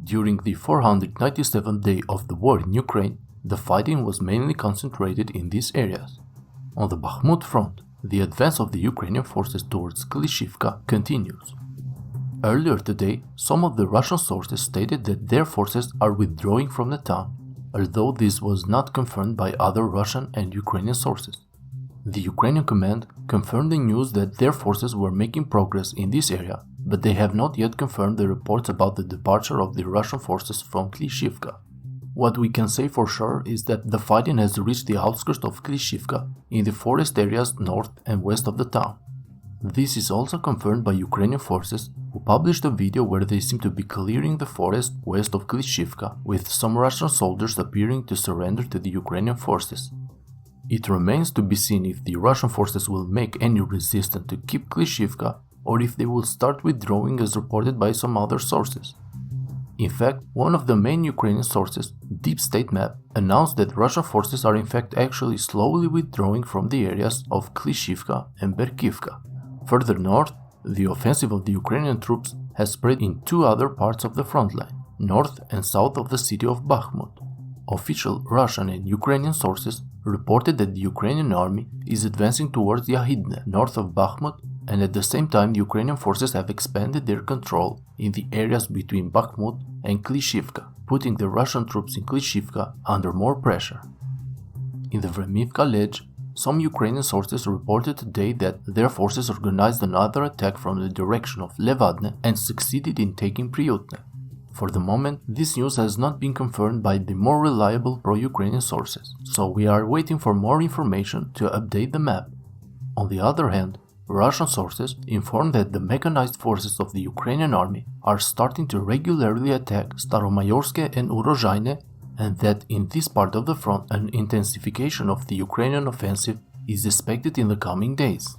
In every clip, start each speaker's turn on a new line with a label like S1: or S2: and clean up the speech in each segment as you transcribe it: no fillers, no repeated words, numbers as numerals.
S1: During the 497th day of the war in Ukraine, the fighting was mainly concentrated in these areas. On the Bakhmut front, the advance of the Ukrainian forces towards KLISHCHIIVKA continues. Earlier today, some of the Russian sources stated that their forces are withdrawing from the town, although this was not confirmed by other Russian and Ukrainian sources. The Ukrainian command confirmed the news that their forces were making progress in this area, but they have not yet confirmed the reports about the departure of the Russian forces from KLISHCHIIVKA. What we can say for sure is that the fighting has reached the outskirts of KLISHCHIIVKA in the forest areas north and west of the town. This is also confirmed by Ukrainian forces, who published a video where they seem to be clearing the forest west of KLISHCHIIVKA, with some Russian soldiers appearing to surrender to the Ukrainian forces. It remains to be seen if the Russian forces will make any resistance to keep KLISHCHIIVKA, or if they will start withdrawing as reported by some other sources. In fact, one of the main Ukrainian sources, Deep State Map, announced that Russian forces are in fact actually slowly withdrawing from the areas of KLISHCHIIVKA and Berkivka. Further north, the offensive of the Ukrainian troops has spread in two other parts of the front line, north and south of the city of Bakhmut. Official Russian and Ukrainian sources reported that the Ukrainian army is advancing towards Yahidne, north of Bakhmut, and at the same time the Ukrainian forces have expanded their control in the areas between Bakhmut and KLISHCHIIVKA, putting the Russian troops in KLISHCHIIVKA under more pressure. In the Vremivka Ledge, some Ukrainian sources reported today that their forces organized another attack from the direction of Levadne and succeeded in taking Priutne. For the moment, this news has not been confirmed by the more reliable pro-Ukrainian sources, so we are waiting for more information to update the map. On the other hand, Russian sources inform that the mechanized forces of the Ukrainian army are starting to regularly attack Staromayorske and Urozhaine, and that in this part of the front an intensification of the Ukrainian offensive is expected in the coming days.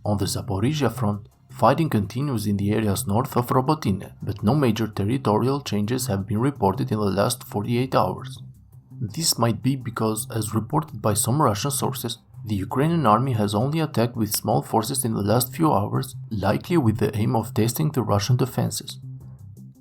S1: On the Zaporizhzhia front, fighting continues in the areas north of Robotine, but no major territorial changes have been reported in the last 48 hours. This might be because, as reported by some Russian sources, the Ukrainian army has only attacked with small forces in the last few hours, likely with the aim of testing the Russian defenses.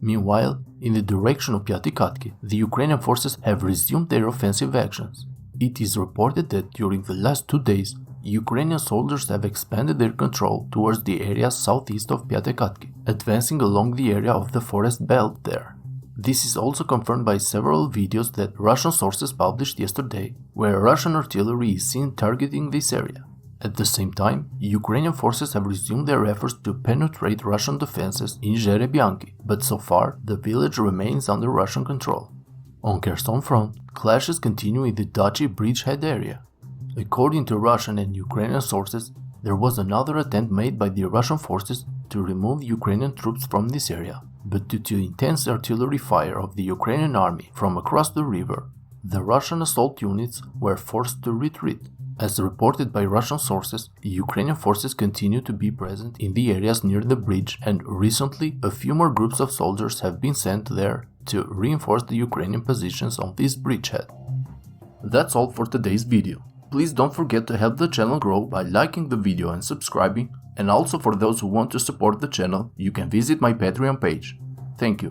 S1: Meanwhile, in the direction of Pyatikatki, the Ukrainian forces have resumed their offensive actions. It is reported that during the last 2 days, Ukrainian soldiers have expanded their control towards the area southeast of Pyatikatki, advancing along the area of the forest belt there. This is also confirmed by several videos that Russian sources published yesterday, where Russian artillery is seen targeting this area. At the same time, Ukrainian forces have resumed their efforts to penetrate Russian defenses in Zherebyanki, but so far the village remains under Russian control. On Kherson front, clashes continue in the Dachi bridgehead area. According to Russian and Ukrainian sources, there was another attempt made by the Russian forces to remove Ukrainian troops from this area, but due to intense artillery fire of the Ukrainian army from across the river, the Russian assault units were forced to retreat. As reported by Russian sources, Ukrainian forces continue to be present in the areas near the bridge, and recently a few more groups of soldiers have been sent there to reinforce the Ukrainian positions on this bridgehead. That's all for today's video. Please don't forget to help the channel grow by liking the video and subscribing, and also for those who want to support the channel, you can visit my Patreon page. Thank you.